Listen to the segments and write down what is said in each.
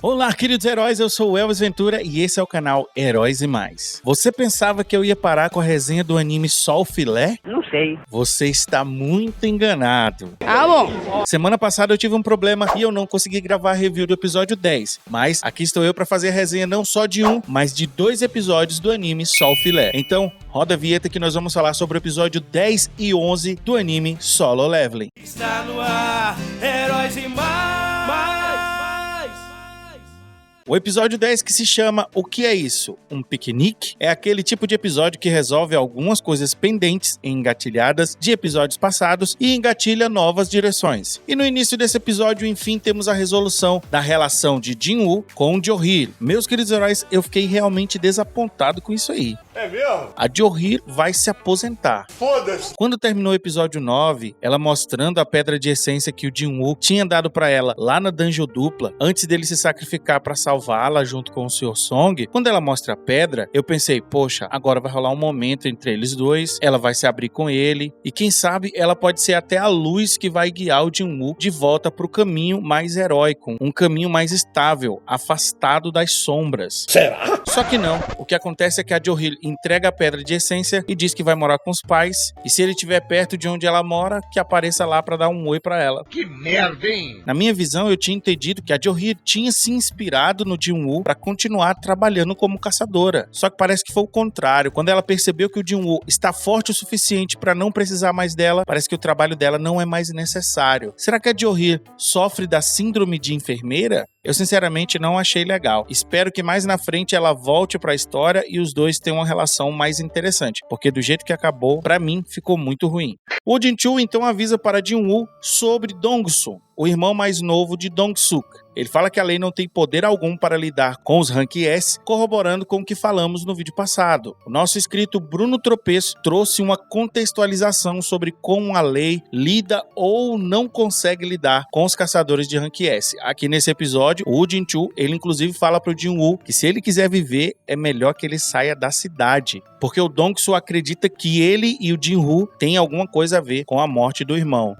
Olá, queridos heróis, eu sou o Elvis Ventura e esse é o canal Heróis e Mais. Você pensava que eu ia parar com a resenha do anime Só o Filé? Não sei. Você está muito enganado. Bom. Semana passada eu tive um problema e eu não consegui gravar a review do episódio 10. Mas aqui estou eu para fazer a resenha não só de um, mas de 2 episódios do anime Só o Filé. Então, roda a vinheta que nós vamos falar sobre o episódio 10 e 11 do anime Solo Leveling. Está no ar, Heróis e Mais. O episódio 10, que se chama O que é isso? Um piquenique? É aquele tipo de episódio que resolve algumas coisas pendentes, engatilhadas de episódios passados e engatilha novas direções. E no início desse episódio, enfim, temos a resolução da relação de Jin-Woo com Johir. Meus queridos heróis, eu fiquei realmente desapontado com isso aí. É mesmo? A Johir vai se aposentar. Foda-se. Quando terminou o episódio 9, ela mostrando a pedra de essência que o Jin-Woo tinha dado pra ela lá na dungeon dupla, antes dele se sacrificar pra salvá-la junto com o Sr. Song, quando ela mostra a pedra, eu pensei, poxa, agora vai rolar um momento entre eles dois, ela vai se abrir com ele, e quem sabe ela pode ser até a luz que vai guiar o Jin-Woo de volta pro caminho mais heróico, um caminho mais estável, afastado das sombras. Será? Só que não. O que acontece é que a Johir entrega a pedra de essência e diz que vai morar com os pais, e se ele estiver perto de onde ela mora, que apareça lá pra dar um oi pra ela. Que merda, hein? Na minha visão, eu tinha entendido que a Johir tinha se inspirado no Jin-Woo pra continuar trabalhando como caçadora. Só que parece que foi o contrário. Quando ela percebeu que o Jin-Woo está forte o suficiente pra não precisar mais dela, parece que o trabalho dela não é mais necessário. Será que a Johir sofre da síndrome de enfermeira? Eu sinceramente não achei legal. Espero que mais na frente ela volte pra história e os dois tenham uma relação mais interessante, porque do jeito que acabou, pra mim, ficou muito ruim. O Jin-Choo então avisa para Jin-Woo sobre Dong-Soo, o irmão mais novo de Dong-Suk. Ele fala que a lei não tem poder algum para lidar com os Rank S, corroborando com o que falamos no vídeo passado. O nosso inscrito Bruno Tropeço trouxe uma contextualização sobre como a lei lida ou não consegue lidar com os caçadores de Rank S. Aqui nesse episódio, o Jin-Choo, ele inclusive fala pro Jin-Woo que se ele quiser viver, é melhor que ele saia da cidade, porque o Dong-Soo acredita que ele e o Jin-Woo têm alguma coisa a ver com a morte do irmão.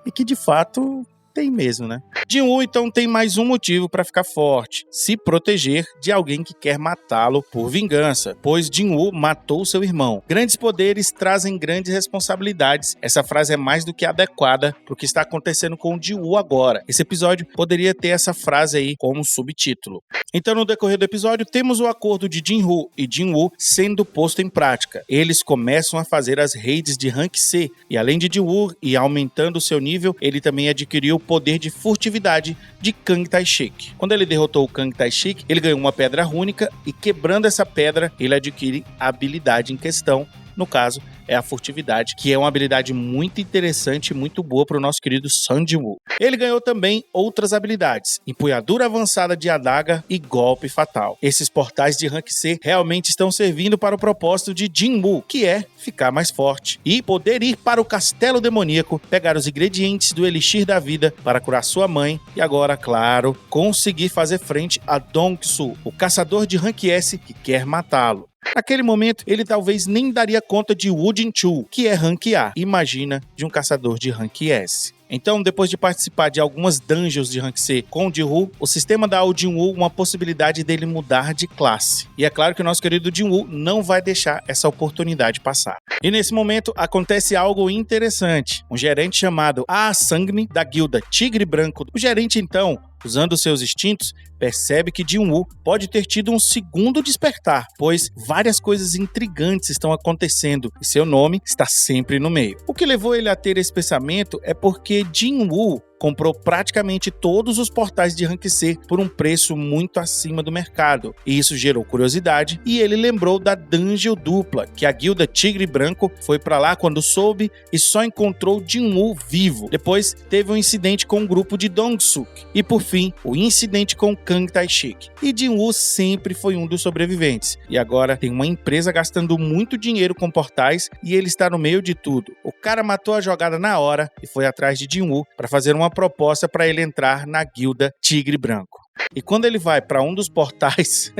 E que de fato tem mesmo, né? Jin-Woo então tem mais um motivo para ficar forte: se proteger de alguém que quer matá-lo por vingança, pois Jin-Woo matou seu irmão. Grandes poderes trazem grandes responsabilidades. Essa frase é mais do que adequada para o que está acontecendo com o Jin-Woo agora. Esse episódio poderia ter essa frase aí como subtítulo. Então, no decorrer do episódio, temos o acordo de Jin-Woo e Jin-Woo sendo posto em prática. Eles começam a fazer as raids de Rank C, e além de Jin-Woo e aumentando o seu nível, ele também adquiriu o poder de furtividade de Kang Tai-shik. Quando ele derrotou o Kang Tai-shik, ele ganhou uma pedra rúnica e, quebrando essa pedra, ele adquire a habilidade em questão. No caso, é a furtividade, que é uma habilidade muito interessante e muito boa para o nosso querido Sun Jin-Woo. Ele ganhou também outras habilidades: empunhadura avançada de adaga e golpe fatal. Esses portais de Rank C realmente estão servindo para o propósito de Jin-Woo, que é ficar mais forte e poder ir para o castelo demoníaco, pegar os ingredientes do elixir da vida para curar sua mãe e agora, claro, conseguir fazer frente a Dong-Soo, o caçador de Rank S que quer matá-lo. Naquele momento, ele talvez nem daria conta de Woo Jin-Choo, que é Rank A. Imagina de um caçador de Rank S. Então, depois de participar de algumas dungeons de Rank C com o Jin-Woo, o sistema dá ao Jin-Woo uma possibilidade dele mudar de classe. E é claro que o nosso querido Jin-Woo não vai deixar essa oportunidade passar. E nesse momento, acontece algo interessante. Um gerente chamado Ah Sang-mi, da guilda Tigre Branco. O gerente, então, usando seus instintos, percebe que Jin-Woo pode ter tido um segundo despertar, pois várias coisas intrigantes estão acontecendo e seu nome está sempre no meio. O que levou ele a ter esse pensamento é porque Jin-Woo comprou praticamente todos os portais de Rank C por um preço muito acima do mercado. E isso gerou curiosidade e ele lembrou da dungeon dupla, que a guilda Tigre Branco foi pra lá quando soube e só encontrou Jin-Woo vivo. Depois teve um incidente com o grupo de Dong-Suk e por fim o incidente com Kang Tai-shik. E Jin-Woo sempre foi um dos sobreviventes. E agora tem uma empresa gastando muito dinheiro com portais e ele está no meio de tudo. O cara matou a jogada na hora e foi atrás de Jin-Woo para fazer uma proposta para ele entrar na guilda Tigre Branco. E quando ele vai para um dos portais,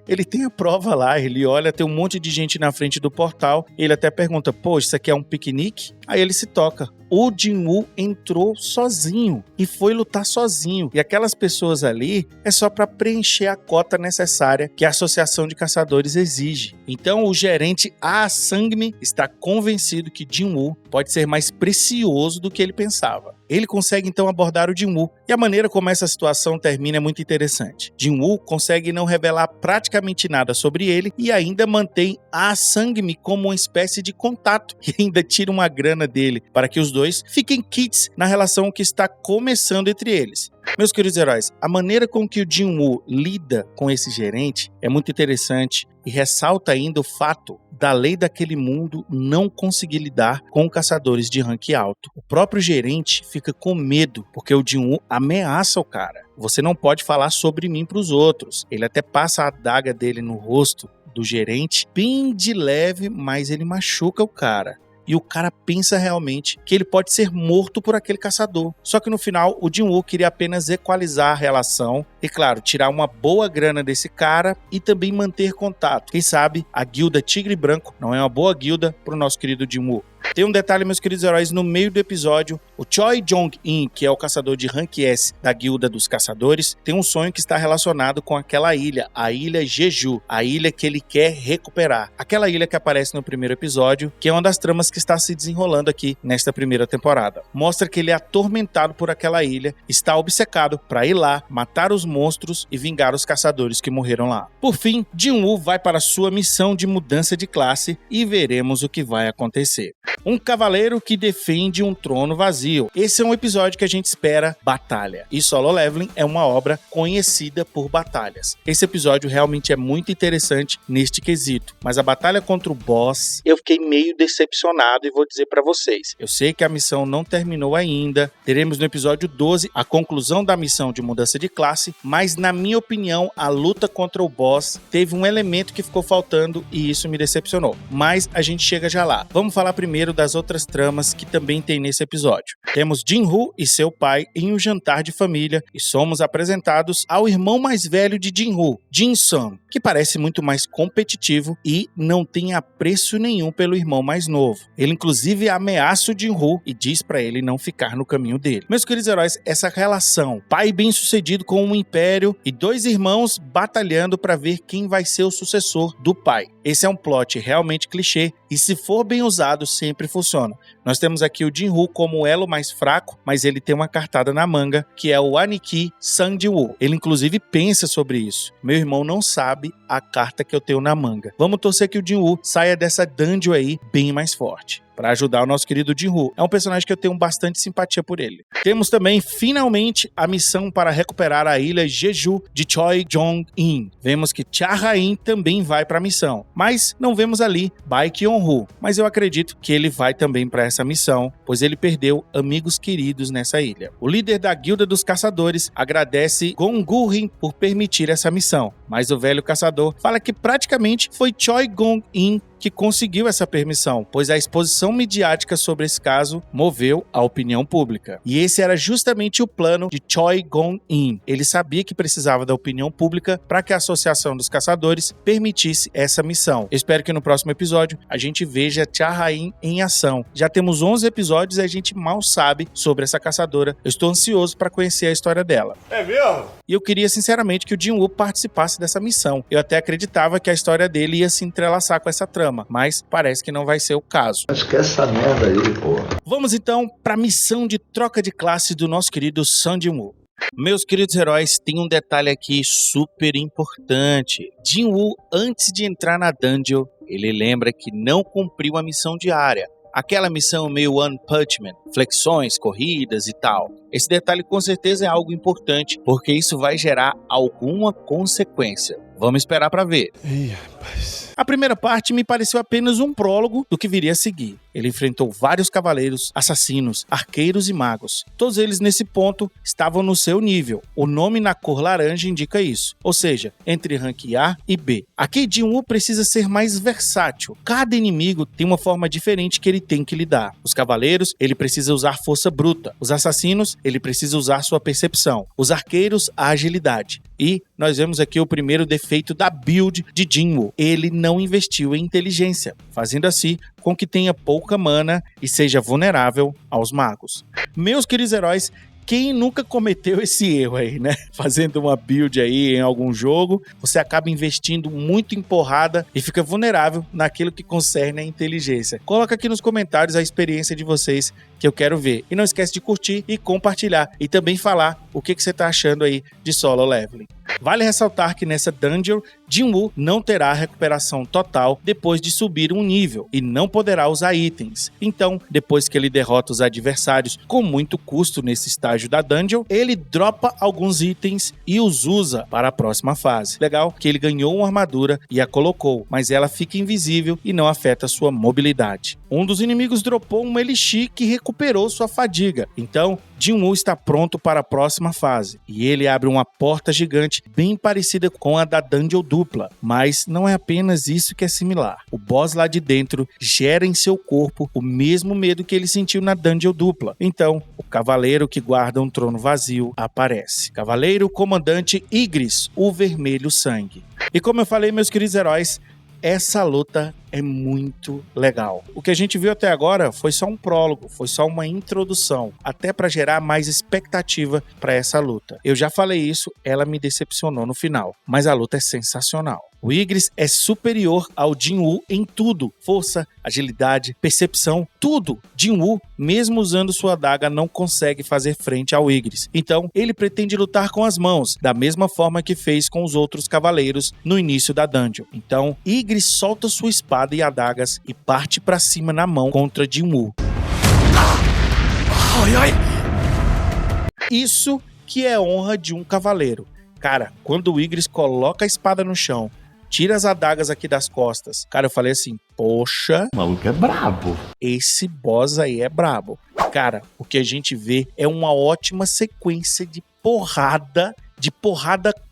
ele tem a prova lá, ele olha, tem um monte de gente na frente do portal, ele até pergunta, pô, isso aqui é um piquenique? Aí ele se toca. O Jin-Woo entrou sozinho e foi lutar sozinho. E aquelas pessoas ali é só para preencher a cota necessária que a Associação de Caçadores exige. Então o gerente Ah Sang-mi está convencido que Jin-Woo pode ser mais precioso do que ele pensava. Ele consegue então abordar o Jin-Woo. E a maneira como essa situação termina é muito interessante. Jin-Woo consegue não revelar praticamente nada sobre ele e ainda mantém Ah Sang-mi como uma espécie de contato. E ainda tira uma grana dele para que os dois fiquem kits na relação que está começando entre eles. Meus queridos heróis, a maneira com que o Jin-Woo lida com esse gerente é muito interessante e ressalta ainda o fato da lei daquele mundo não conseguir lidar com caçadores de rank alto. O próprio gerente fica com medo porque o Jin-Woo ameaça o cara. Você não pode falar sobre mim para os outros. Ele até passa a adaga dele no rosto do gerente, bem de leve, mas ele machuca o cara. E o cara pensa realmente que ele pode ser morto por aquele caçador. Só que no final, o Jin-Woo queria apenas equalizar a relação e, claro, tirar uma boa grana desse cara e também manter contato. Quem sabe a guilda Tigre Branco não é uma boa guilda para o nosso querido Jin-Woo. Tem um detalhe, meus queridos heróis, no meio do episódio, o Choi Jong-in, que é o caçador de rank S da Guilda dos Caçadores, tem um sonho que está relacionado com aquela ilha, a ilha Jeju, a ilha que ele quer recuperar. Aquela ilha que aparece no primeiro episódio, que é uma das tramas que está se desenrolando aqui nesta primeira temporada. Mostra que ele é atormentado por aquela ilha, está obcecado para ir lá, matar os monstros e vingar os caçadores que morreram lá. Por fim, Jin-Woo vai para sua missão de mudança de classe e veremos o que vai acontecer. Um cavaleiro que defende um trono vazio. Esse é um episódio que a gente espera batalha. E Solo Leveling é uma obra conhecida por batalhas. Esse episódio realmente é muito interessante neste quesito. Mas a batalha contra o boss, eu fiquei meio decepcionado e vou dizer pra vocês. Eu sei que a missão não terminou ainda. Teremos no episódio 12 a conclusão da missão de mudança de classe. Mas na minha opinião, a luta contra o boss teve um elemento que ficou faltando e isso me decepcionou. Mas a gente chega já lá. Vamos falar primeiro das outras tramas que também tem nesse episódio. Temos Jin-Woo e seu pai em um jantar de família e somos apresentados ao irmão mais velho de Jin-Woo, Jin-Sung, que parece muito mais competitivo e não tem apreço nenhum pelo irmão mais novo. Ele inclusive ameaça o Jin-Woo e diz para ele não ficar no caminho dele. Meus queridos heróis, essa relação, pai bem-sucedido com um império e dois irmãos batalhando para ver quem vai ser o sucessor do pai. Esse é um plot realmente clichê e se for bem usado sempre funciona. Nós temos aqui o Jin-Woo como o elo mais fraco, mas ele tem uma cartada na manga, que é o Aniki Sang-Woo. Ele inclusive pensa sobre isso. Meu irmão não sabe a carta que eu tenho na manga. Vamos torcer que o Jin-Woo saia dessa dungeon aí bem mais forte, para ajudar o nosso querido Jin-Woo. É um personagem que eu tenho bastante simpatia por ele. Temos também, finalmente, a missão para recuperar a ilha Jeju de Choi Jong-in. Vemos que Cha Ha-in também vai para a missão, mas não vemos ali Baek Yeon-woo. Mas eu acredito que ele vai também para essa missão, pois ele perdeu amigos queridos nessa ilha. O líder da Guilda dos Caçadores agradece Gong Gu-rin por permitir essa missão, mas o velho caçador fala que praticamente foi Choi Jong-in que conseguiu essa permissão, pois a exposição midiática sobre esse caso moveu a opinião pública. E esse era justamente o plano de Choi Jong-in. Ele sabia que precisava da opinião pública para que a Associação dos Caçadores permitisse essa missão. Eu espero que no próximo episódio a gente veja Cha Ha-in em ação. Já temos 11 episódios e a gente mal sabe sobre essa caçadora. Eu estou ansioso para conhecer a história dela. É mesmo? E eu queria sinceramente que o Jin-Woo participasse dessa missão. Eu até acreditava que a história dele ia se entrelaçar com essa trama, mas parece que não vai ser o caso. Esquece essa merda aí, porra. Vamos então para a missão de troca de classe do nosso querido Sun Jin-Woo. Meus queridos heróis, tem um detalhe aqui super importante. Jin-Woo, antes de entrar na dungeon, ele lembra que não cumpriu a missão diária. Aquela missão meio One Punch Man, flexões, corridas e tal. Esse detalhe com certeza é algo importante, porque isso vai gerar alguma consequência. Vamos esperar para ver. Ih, rapaz. A primeira parte me pareceu apenas um prólogo do que viria a seguir. Ele enfrentou vários cavaleiros, assassinos, arqueiros e magos. Todos eles nesse ponto estavam no seu nível. O nome na cor laranja indica isso, ou seja, entre rank A e B. Aqui Jinwoo precisa ser mais versátil. Cada inimigo tem uma forma diferente que ele tem que lidar. Os cavaleiros, ele precisa usar força bruta. Os assassinos, ele precisa usar sua percepção. Os arqueiros, a agilidade. E nós vemos aqui o primeiro defeito da build de Jinwoo. Ele não investiu em inteligência, fazendo assim com que tenha pouca mana e seja vulnerável aos magos. Meus queridos heróis, quem nunca cometeu esse erro aí, né? Fazendo uma build aí em algum jogo, você acaba investindo muito em porrada e fica vulnerável naquilo que concerne a inteligência. Coloca aqui nos comentários a experiência de vocês que eu quero ver. E não esquece de curtir e compartilhar. E também falar o que você tá achando aí de solo leveling. Vale ressaltar que nessa dungeon, Jinwoo não terá recuperação total depois de subir um nível e não poderá usar itens. Então, depois que ele derrota os adversários com muito custo nesse estágio da dungeon, ele dropa alguns itens e os usa para a próxima fase. Legal que ele ganhou uma armadura e a colocou, mas ela fica invisível e não afeta sua mobilidade. Um dos inimigos dropou um elixir que recuperou sua fadiga. Então, Jinwoo está pronto para a próxima fase. E ele abre uma porta gigante bem parecida com a da Dungeon dupla. Mas não é apenas isso que é similar. O boss lá de dentro gera em seu corpo o mesmo medo que ele sentiu na Dungeon dupla. Então, o cavaleiro que guarda um trono vazio aparece. Cavaleiro Comandante Ygriss, o Vermelho Sangue. E como eu falei, meus queridos heróis, essa luta é muito legal. O que a gente viu até agora foi só um prólogo, foi só uma introdução, até para gerar mais expectativa para essa luta. Eu já falei isso, ela me decepcionou no final, mas a luta é sensacional. O Ygriss é superior ao Jinwoo em tudo, força, agilidade, percepção, tudo. Jinwoo, mesmo usando sua adaga, não consegue fazer frente ao Ygriss. Então, ele pretende lutar com as mãos, da mesma forma que fez com os outros cavaleiros no início da dungeon. Então, Ygriss solta sua espada e adagas e parte para cima na mão contra Jinwoo. Isso que é honra de um cavaleiro. Cara, quando o Ygriss coloca a espada no chão, tira as adagas aqui das costas. Cara, eu falei assim, poxa... O maluco é brabo. Esse boss aí é brabo. Cara, o que a gente vê é uma ótima sequência de porrada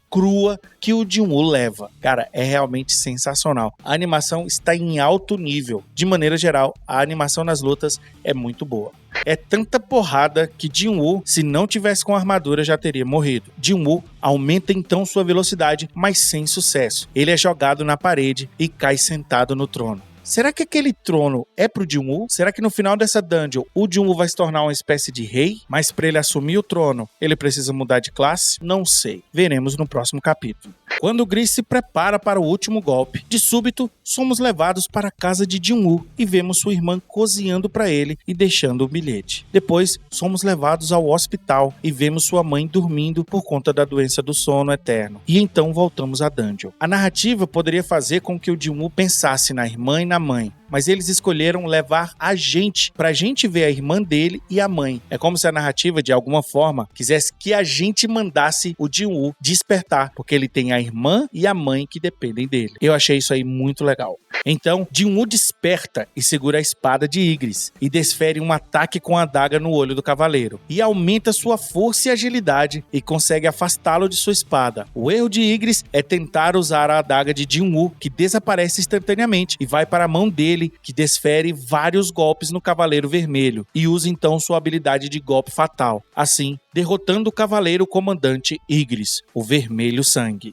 crua que o Jinwoo leva. Cara, é realmente sensacional. A animação está em alto nível. De maneira geral, a animação nas lutas é muito boa. É tanta porrada que Jinwoo, se não tivesse com armadura, já teria morrido. Jinwoo aumenta então sua velocidade, mas sem sucesso. Ele é jogado na parede e cai sentado no trono. Será que aquele trono é pro Jinwoo? Será que no final dessa dungeon o Jinwoo vai se tornar uma espécie de rei? Mas para ele assumir o trono, ele precisa mudar de classe? Não sei. Veremos no próximo capítulo. Quando Ygriss se prepara para o último golpe, de súbito, somos levados para a casa de Jinwoo e vemos sua irmã cozinhando para ele e deixando o bilhete. Depois, somos levados ao hospital e vemos sua mãe dormindo por conta da doença do sono eterno. E então voltamos à dungeon. A narrativa poderia fazer com que o Jinwoo pensasse na irmã e na mãe, mas eles escolheram levar a gente, pra gente ver a irmã dele e a mãe. É como se a narrativa, de alguma forma, quisesse que a gente mandasse o Jinwoo despertar, porque ele tem a irmã e a mãe que dependem dele. Eu achei isso aí muito legal. Então, Jinwoo desperta e segura a espada de Ygriss e desfere um ataque com a adaga no olho do cavaleiro e aumenta sua força e agilidade e consegue afastá-lo de sua espada. O erro de Ygriss é tentar usar a adaga de Jinwoo, que desaparece instantaneamente e vai para a mão dele, que desfere vários golpes no Cavaleiro Vermelho e usa então sua habilidade de golpe fatal, assim derrotando o Cavaleiro Comandante Ygriss, o Vermelho Sangue.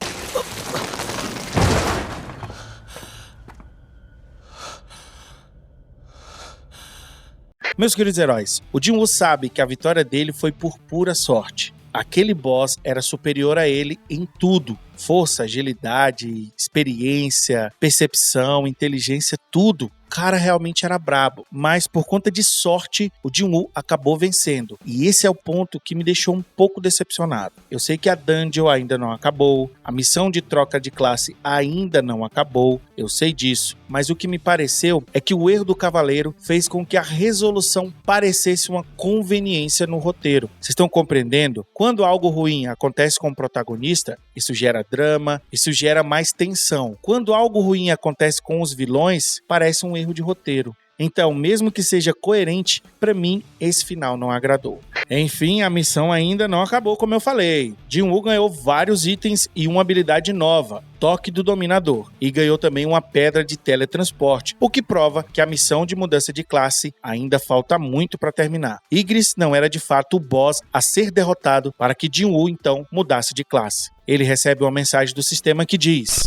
Meus queridos heróis, o Jinwoo sabe que a vitória dele foi por pura sorte. Aquele boss era superior a ele em tudo. Força, agilidade, experiência, percepção, inteligência, tudo. O cara realmente era brabo, mas por conta de sorte, o Jinwoo acabou vencendo. E esse é o ponto que me deixou um pouco decepcionado. Eu sei que a dungeon ainda não acabou, a missão de troca de classe ainda não acabou, eu sei disso. Mas o que me pareceu é que o erro do cavaleiro fez com que a resolução parecesse uma conveniência no roteiro. Vocês estão compreendendo? Quando algo ruim acontece com o protagonista, isso gera drama, isso gera mais tensão. Quando algo ruim acontece com os vilões, parece um erro de roteiro. Então, mesmo que seja coerente, pra mim, esse final não agradou. Enfim, a missão ainda não acabou, como eu falei. Jin-Woo ganhou vários itens e uma habilidade nova, Toque do Dominador, e ganhou também uma pedra de teletransporte, o que prova que a missão de mudança de classe ainda falta muito para terminar. Igris não era de fato o boss a ser derrotado para que Jin-Woo então mudasse de classe. Ele recebe uma mensagem do sistema que diz: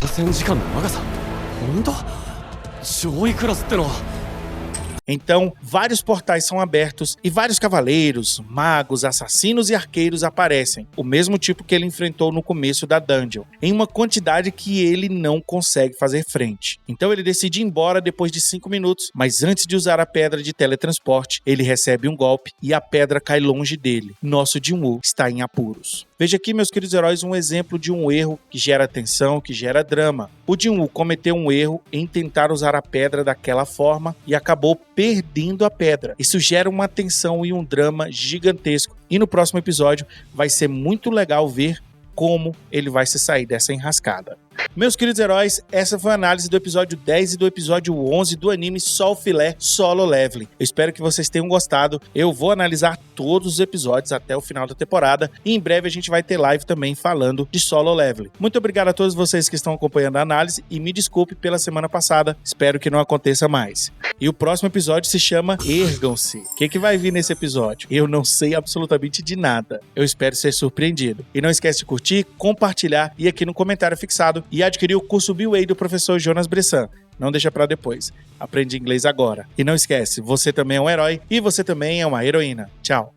então, vários portais são abertos e vários cavaleiros, magos, assassinos e arqueiros aparecem, o mesmo tipo que ele enfrentou no começo da dungeon, em uma quantidade que ele não consegue fazer frente. Então ele decide ir embora depois de 5 minutos, mas antes de usar a pedra de teletransporte, ele recebe um golpe e a pedra cai longe dele. Nosso Jin-Woo está em apuros. Veja aqui, meus queridos heróis, um exemplo de um erro que gera tensão, que gera drama. O Jin-Woo cometeu um erro em tentar usar a pedra daquela forma e acabou perdendo a pedra. Isso gera uma tensão e um drama gigantesco. E no próximo episódio vai ser muito legal ver como ele vai se sair dessa enrascada. Meus queridos heróis, essa foi a análise do episódio 10 e do episódio 11 do anime Sol Filé Solo Leveling. Eu espero que vocês tenham gostado. Eu vou analisar todos os episódios até o final da temporada e em breve a gente vai ter live também falando de Solo Leveling. Muito obrigado a todos vocês que estão acompanhando a análise e me desculpe pela semana passada. Espero que não aconteça mais. E o próximo episódio se chama Ergam-se. O que vai vir nesse episódio? Eu não sei absolutamente de nada. Eu espero ser surpreendido. E não esquece de curtir, compartilhar e aqui no comentário fixado e adquirir o curso BWay do professor Jonas Bressan. Não deixa pra depois. Aprende inglês agora. E não esquece, você também é um herói e você também é uma heroína. Tchau.